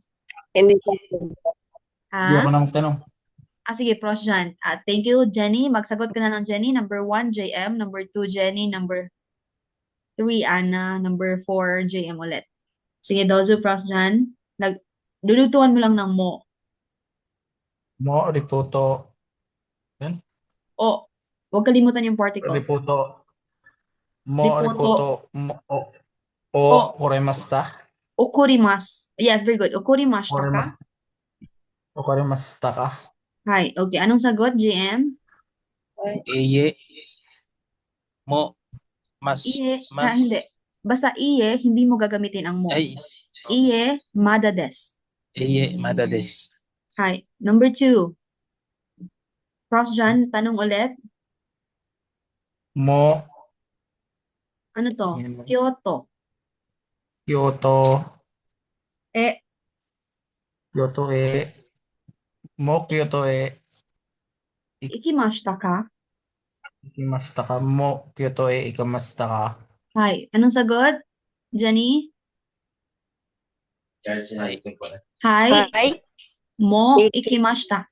Hindi ko. Hindi ako Ha? nang tanong. Sige, Pros Jan. Thank you, Jenny. Magsagot ka na ng Jenny. Number 1, JM. Number 2, Jenny. Number 3, Anna. Number 4, JM ulit. Sige, Dozo, Pros Jan. Lulutuan mo lang ng mo. Mo, ripoto. O, huwag kalimutan yung particle. Ripoto. Mo, Ripoto. ripoto. Mo, o, O. koremasta. Okurimasu. Yes, very good. Okurimashita ka? Koremasta ka. Hi. Okay. Anong sagot, JM? Iye mo mas Iye. mas Hindi. Basta iye, hindi mo gagamitin ang mo. ay Iye, mada desu. iye mada desu. Hi. Number 2. Pros Jan, tanong ulit. Mo, Ano to? Yan. Kyoto. Kyoto. Eh, Kyoto e. Mo, Kyoto e. ikimashita ka? Ikimasta ka. Mo, Kyoto e. Ikamasta ka. Hi. Anong sagot? Jenny? Hi. Hi. Mo, ikimashita.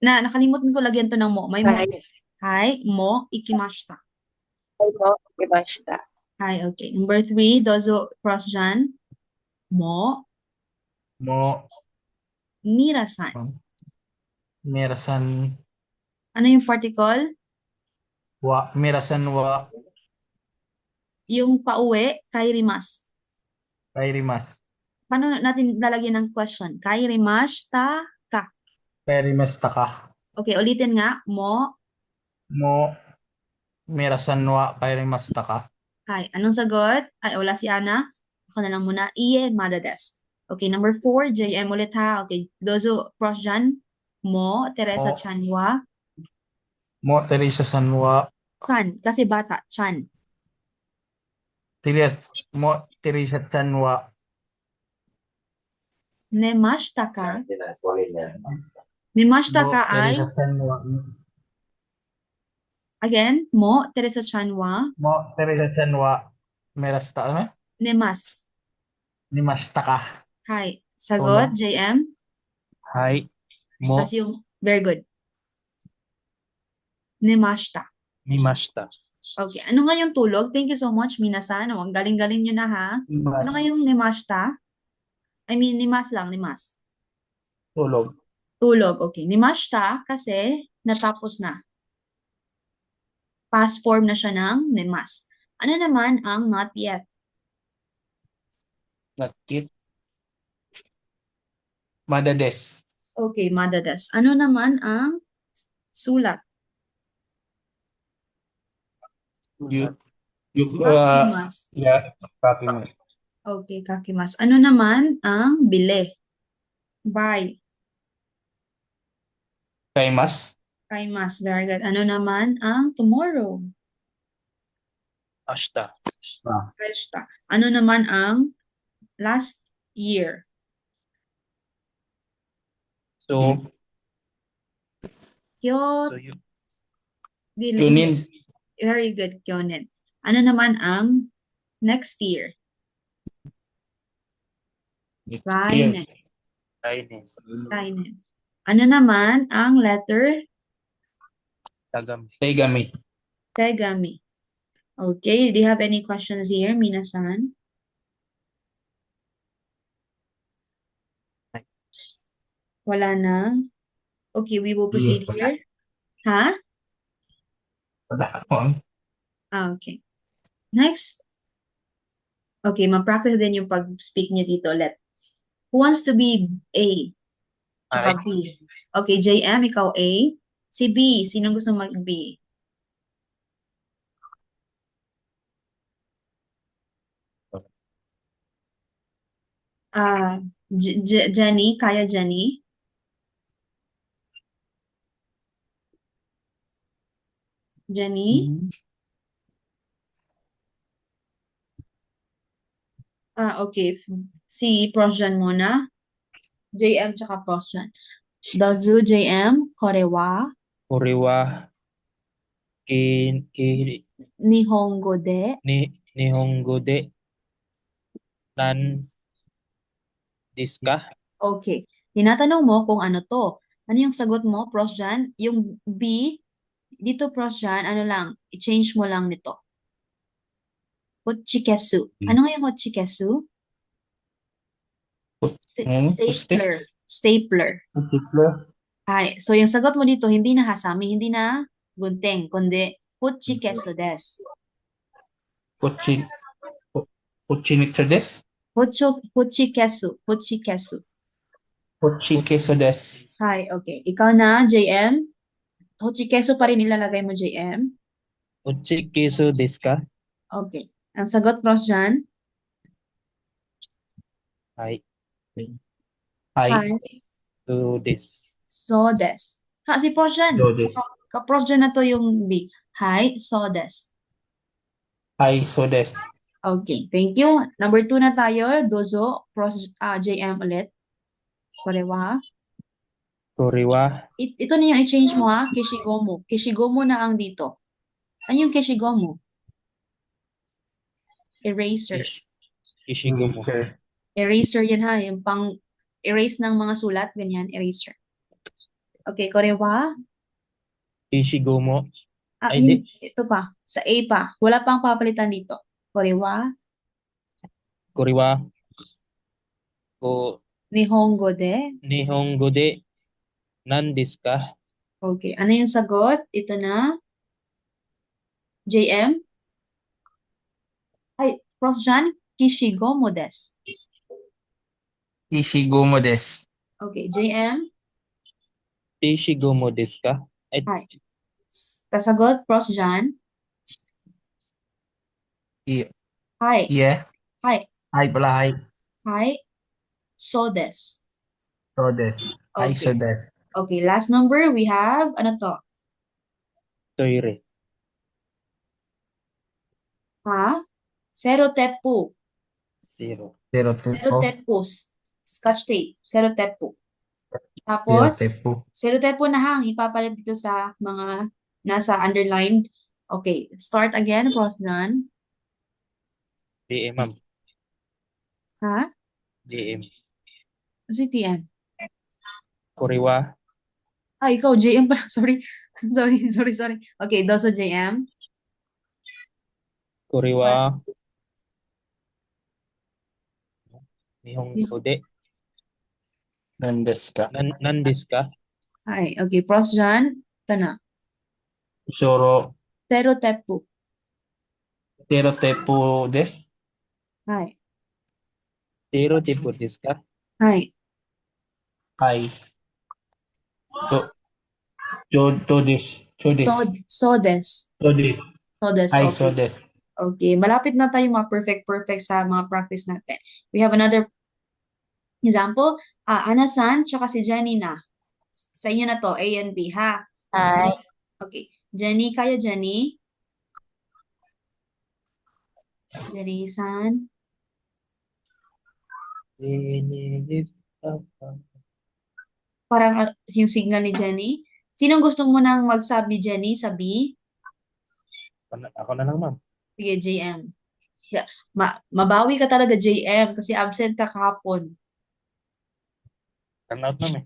Nakalimutan ko lagyan to ng mo. May mo Hi. to. Hi. Mo, ikimashita. Hi mo, ikimashita. Hi. Okay. Number 3, Dozo Pros Jan. Mo, Mo, Mira-san. Mirasan Ano yung particle? wa. Mirasan wa. Yung pauwi, kairimasu. Kairimas. Paano natin lalagyan ng question? Kairimashita ka. Kairimasta ka. Okay, ulitin nga. Mo, Mo, Mirasan wa. Kairimasta ka. hi. Anong sagot? Ay, wala si Ana. Ako na lang muna. Iye, mada desu. Okay, number 4, JM ulit ha. Okay, Dozo Pros Jan. Mo, Teresa Mo. Chanwa. Mo, Teresa Sanwa. Chan, kasi bata. Chan. Tiliat. Mo, Teresa Chanwa. Nemashita ka. Nemashita Mo, ka Teresa ay, Chanwa. again, mo, Teresa Chanwa. Mo, Teresa Chanwa. Mirasta ka na? Nemas. Nimasta ka. Hi. Sagot, Tono. JM. Hi mo Tapos yung, very good. Nemashita. mimashita. Okay, ano nga yung tulog? Thank you so much, minasan. Oh, ang galing-galing nyo na ha. Ano nga Mas. yung nimashta? I mean, nimas lang, nimas. Tulog. Tulog, okay. Nimashta kasi natapos na. Past form na siya ng nimas. Ano naman ang not yet? Not yet. Madades. Okay, madadas. Ano naman ang sulat? You, you, Kakimas. yeah, kakimas. Okay, kakimas. Ano naman ang bili? Buy. Kaimas. Kaimas. Very good. Ano naman ang tomorrow? Ashta. Resta. Ano naman ang last year? So, Kyot. so you, Kunin. Very good, Kyonin. Ano naman ang next year? Rainen. kainin. Rainen. Ano naman ang letter? Tagami. Tegami. Tegami. Okay, do you have any questions here, minasan? Wala na? Okay, we will proceed Wala. here. Ha? Padahon. Okay. Next. Okay, ma-practice din yung pag-speak niyo dito ulit. Who wants to be A? Tsaka B. Okay, JM, ikaw A. Si B, sino gusto mag-B? Jenny, kaya Jenny? Jenny? Okay. Si Prosjan muna. JM tsaka Prosjan. Dozu, JM, korewa, Korewa. Nihongo de. Nihongo de. Nan. Diska. Okay. Tinatanong mo kung ano to. Ano yung sagot mo, Prosjan? Yung B, dito Prosjan, ano lang, i-change mo lang nito. Hochikesu. Ano nga yung hochikesu? Stapler. Stapler. Ay, so yung sagot mo dito, hindi na hasami, hindi na gunting, kundi hochikesu desu. Puchinito des. Hochikesu. Hochikesu. Puchikeso des. Hi, okay. Ikaw na, JM. Hochikesu pa rin ilalagay mo, JM. Uchikesu diska. Okay. Ang sagot, Prosjan? Hai. Hi. So this. So des. Ha, si Prosjan. So des. Ka-Prosjan na to yung B. Hi, so des. Hi, so des. Okay, thank you. Number 2 na tayo. Dozo, JM ulit. Korewa. Korewa. Ito na yung i-change mo ha. Kishigomo. Kishigomo na ang dito. Ano yung kishigomo? Eraser. Ishigomo. Eraser yan ha. Yung pang erase ng mga sulat. Ganyan, eraser. Okay, korewa. Ishigomo. Ay, Hindi. Ito pa. Sa A pa. Wala pang papalitan dito. Korewa. Korewa. Ko Nihongo de. Nihongo de. Nan diska. Okay. Ano yung sagot? Ito na. JM? Ay, Prof. Jan, Kishigomo des. Ishigomo des. Okay, JM? Ishigomo diska. Hi. Kasagot, Prof. Jan? Yeah. Hi. Yeah. Hi. Hi pala, hi. Hi. So des. So des. Hi, so Okay. des. Okay, last number we have, ano to? Toire. Ha? Serotepu. Zero. Serotepu. Scotch tape. Serotepu. Zero Tapos, tepu. serotepu na hang ipapalit dito sa mga nasa underlined. Okay, start again, Prof. Jan. DM, ma'am. Ha? DM. Si TM. Korewa. Ah, ikaw, JM pala. Sorry. Sorry. Okay, doso JM. これは日本語で何ですか？何ですか？はい. Okay, Pros John. Ito na. Shoro Stereotype. stereotype des? はい. ステレオタイプですか？はい. Kai. To, So, Chodes. so des. Chodes. So des. Ai, Okay. Chodes. Okay. Malapit na tayo mga perfect sa mga practice natin. We have another example. Ana-san, tsaka si Jenny na. Sa inyo na to, A and B, ha? Hi. Okay. Jenny, kaya Jenny? Jenny-san. Parang yung signal ni Jenny. Sinong gusto mo nang mag-sub ni Jenny sa B? Ako na lang, ma'am. Sige, JM. Yeah. Mabawi ka talaga, JM, kasi absent ka kahapon. Turnout, ma'am eh.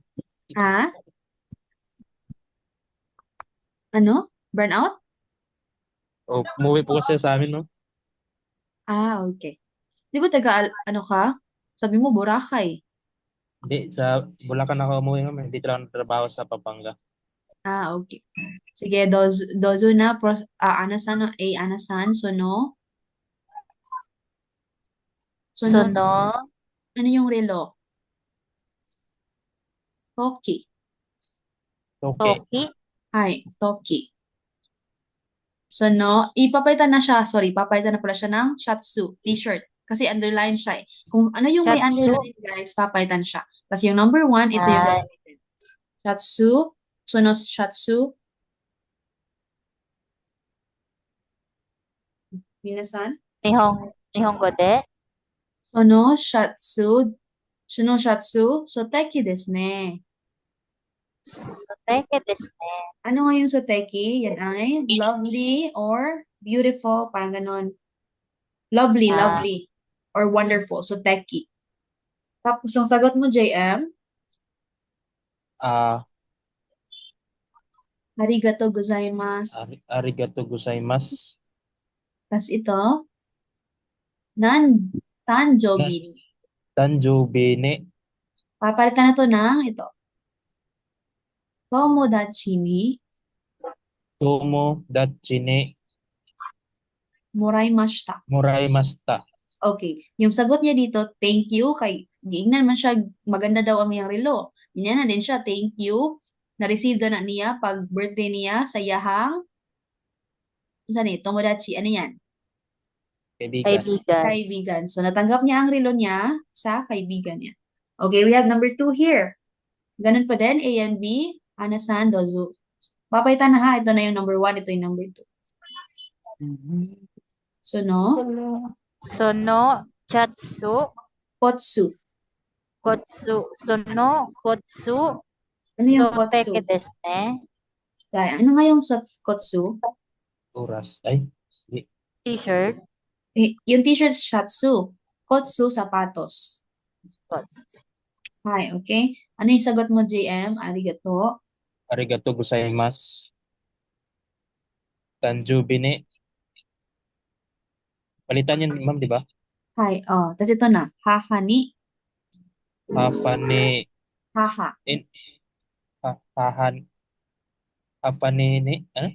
Ha? Ano? Burnout? O, umuwi po kasi sa amin, no? Okay. Di ba ano ka? Sabi mo, Boracay. Hindi, sa Bulacan ako umuwi, ma'am. Hindi lang trabaho sa Pampanga. Okay. Sige, dozo na. Anasan, A, anasan. Sono. Sono. Sono. Ano yung relo? Toki. Okay. Toki. Toki. Sono. Ipapalitan na siya. Sorry, papalitan na pala siya ng shatsu. T-shirt. Kasi underline siya eh. Kung ano yung may Shatsu. underline, guys, papalitan siya. Tapos yung number 1, ito yung Hi. gagamitin. Shatsu. Sono shatsu. Minasan. Nihongo de. Sono shatsu. Sono shatsu. Soteki desu ne. Soteke desu ne. Ano nga yung soteki? Yan ay lovely or beautiful. Parang ganon. Lovely, Ah. lovely. Or wonderful. Soteki. Tapos ang sagot mo, JM, arigato gozaimasu. Arigato gozaimasu. Tapos ito, tanjobi ni. Tanjobi ni Papalitan na to ng ito. Tomodachi ni tomodachi ni moraimashita. moraimashita. Okay. Yung sagot niya dito, thank you. Giingnan man siya, maganda daw ang iyang relo. Ganyan na din siya, thank you. Na-receive daw na niya pag birthday niya sa yahang, saan eh, tomodachi, ano yan? Kaibigan. Kaibigan. So, natanggap niya ang relo niya sa kaibigan niya. Okay, we have number 2 here. Ganun pa din, A and B, anasan, dozo. Papaitan na ha, ito na yung number 1, ito yung number 2. So, no, Sono chatsu. kotsu. Kotsu. Sono kotsu. Ano yung Soteke kotsu? desu ne. Ano nga yung kotsu? Oras. Ay, T-shirt. Yung t-shirt, shatsu. Kotsu, sapatos. Kotsu. Hi, okay? Ano yung sagot mo, JM? Arigato. arigato gozaimasu. Tanjobi ni. Palitan yan, ma'am, di ba? Hi, tas ito na. Haha ni. Hapa ni Haha. hahan. Hapa ni ano?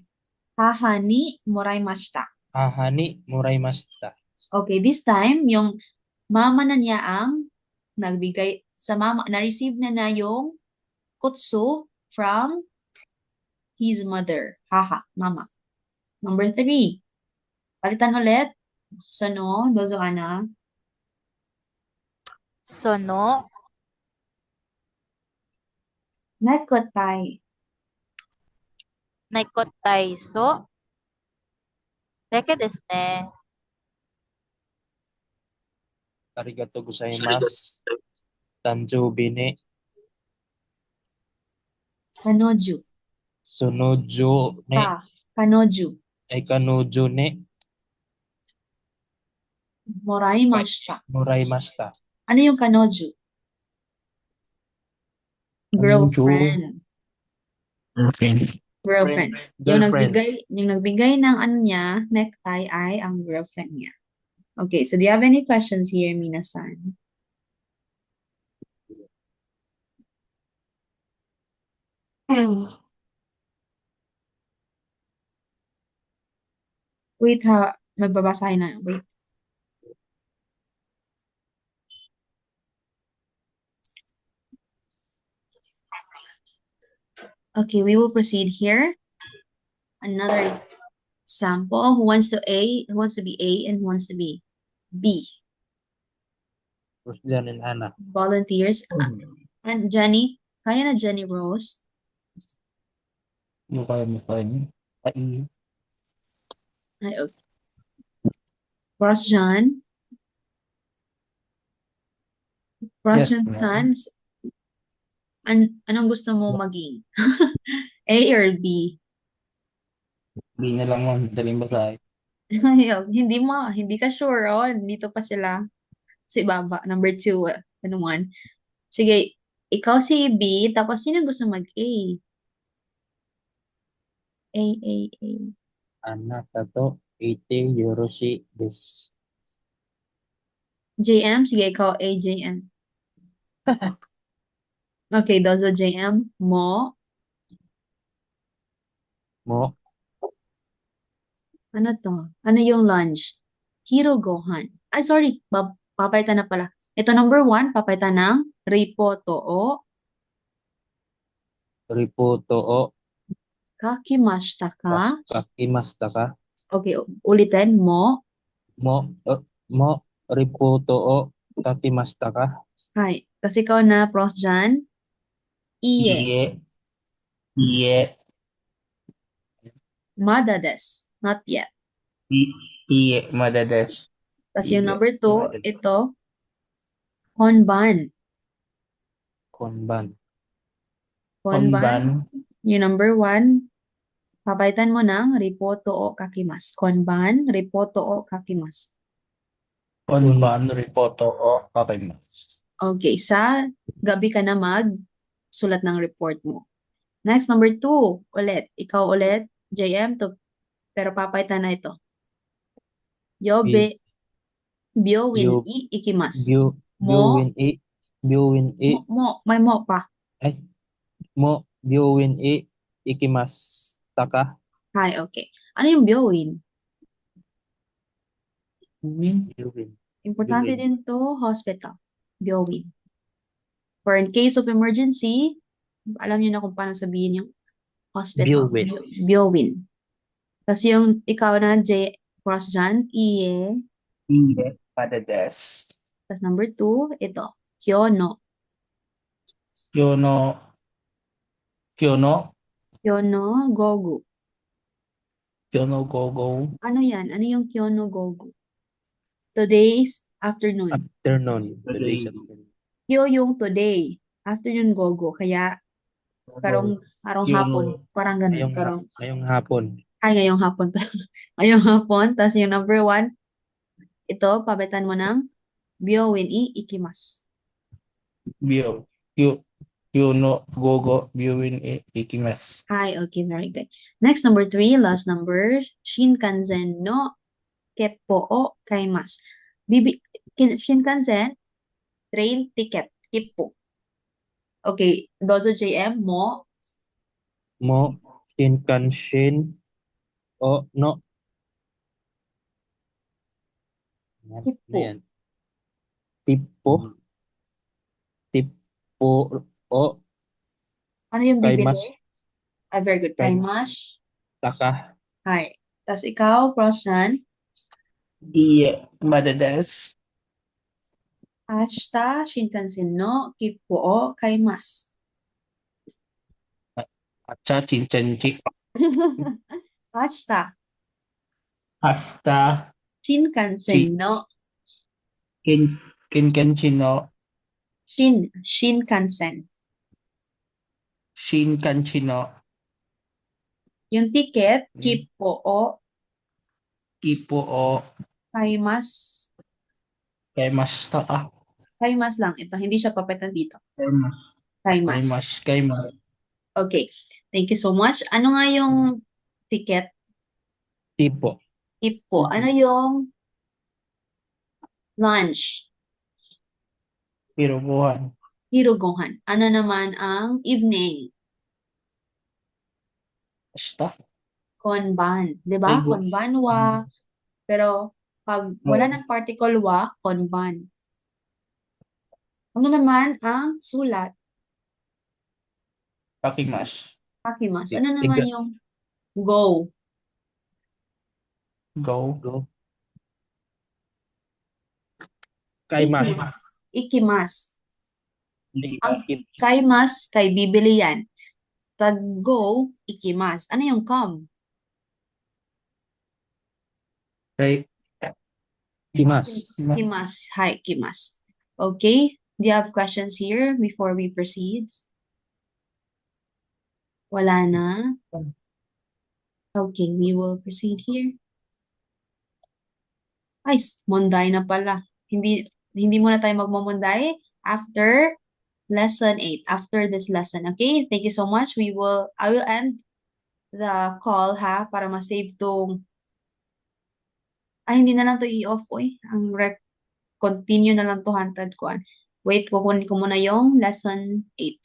Haha ni moraimashita. Haha ni moraimashita. Okay, this time, yung mama na niya ang nagbigay sa mama, na-receive na yung kutsu from his mother. Haha, mama. Number 3. Palitan ulit. Sono, dozo ana. Sono Nekotai. naikotai so. Teke desu ne. Arigato gozaimasu. Tanjobi ni Kanoju. sunojo ni Kanoju. ay kanojo ni Moraimashita. moraimashita. Ano yung kanoju? Girlfriend. Okay. Girlfriend. Yung Girlfriend. nagbigay ng ano niya, necktie ay ang girlfriend niya. Okay, so do you have any questions here, Minasan? Wait ha, magbabasahin na. Wait. Okay, we will proceed here. Another example. Who wants to be A and who wants to be B? Jan and Anna. Volunteers. And Jenny, kaya na Jenny Rose. Yung kaya mo kayo. Ay, Ay, okay. Cross John. Cross Yes, John ma'am. Sons. Anong gusto mo maging? A or B? Hindi na lang ma'am. Daling basahin. Ayaw, hindi ka sure, oh. Dito pa sila sa ibaba. Number 2, ano one. Sige, ikaw si B, tapos sino gusto mag-A? A. Anna, Tato, Ite, Yoroshi, Des. JM, sige, ikaw A, JM. Okay, Dozo JM. Mo, Mo, ano to? Ano yung lunch? Hiro Gohan. Ay, sorry, papalitan na pala. Ito number 1, papalitan ng Ripoto o Ripoto, O, Kakimashita ka. Kakimasta ka. Okay, ulitin mo. Mo, Ripoto, O, Kakimasta ka. Hi. Kasi ikaw na, Pros Jan. Iye. Iye. Mada des. Not yet. Iye. Madades. Tapos yung Iye. number 2, Madades. ito, Konban. Konban. Konban. Yung number 1, papalitan mo ng Ripoto o Kakimas. Konban, Ripoto o Kakimas. Konban. Ripoto o kakimas. Okay, sa gabi ka na sulat ng report mo. Next, number 2, ulit. Ikaw ulit, JM, pero papalitan na ito. Yobe, Byowin i ikimas. Byowin I. Byowin I. May mo pa. Ay. Mo, Byowin I. Ikimasta ka. Hi, okay. Ano yung Byowin? Byowin. Importante Byowin. din to, hospital. Byowin. For in case of emergency, alam niyo na kung paano sabihin yung hospital. Byowin. Byowin. Tapos yung ikaw na, J. Cross dyan, Iye. Iye. Madades. Tapos number 2, ito, Kyono. Kyono. Kyono. Kyono Gogu. Kyono Gogo. Ano yan? Ano yung Kyono Gogu? Today's afternoon. Afternoon. Today's afternoon. Kyo yung today. Afternoon Gogu. Kaya, karong hapon. Parang ganun. Ngayong hapon. Ay, ngayong hapon. Ngayong hapon. Tapos yung number 1, ito, pabalitan mo ng Byowin i ikimas. Bio. Kyono Gogo. Byuin e ikimas. Hi, okay, very good. Next, number 3, last number, Shinkansen no Keppo o Kaimas. Shinkansen, train ticket, Keppo. Okay, Dozo JM mo, Mo, Shinkansen, O, no. Keppo. Yan. Tipo, O, Ano yung bibili? Kaimas. Very good. Kaimas. Taka. Hi. Tapos ikaw, Proshan, Iye. Madades. Ashita Shinkansen no Keppo o Kaimas. Acha chinchanchi. Ashita Hasta. Shinkansen no Kinkanchino. Shinkansen. Shinkanchino. Yung ticket, Keppo o Kipo o Kaimas. kaimasta ka. Kaimas lang ito. Hindi siya papetan dito. Kaimas. Kaimas. Kaimas. Okay. Thank you so much. Ano nga yung ticket? Tipo. Ipo. Ano yung lunch? Piruguhan. Hirugohan. Ano naman ang evening? Basta. Konban. 'Di ba? Ay, Konban wa. Pero pag wala ng particle wa, konban. Ano naman ang sulat? Pakimas. Pakimas. Ano naman yung go? Go. Go. Kaimas. Ikimas. Ang Ikimas. kaimas, kay bibili yan. Pag go, ikimas. Ano yung come? Right. Kimas. Kimas. Hi, kimas. Okay. Do you have questions here before we proceed? Wala na? Okay, we will proceed here. Ay, Monday na pala. Hindi muna tayo magmamonday after lesson 8, after this lesson. Okay? Thank you so much. I will end the call ha para ma-save tong hindi na lang to i-off ang continue na lang to hantad ko. Wait, kukunin ko muna yung lesson 8.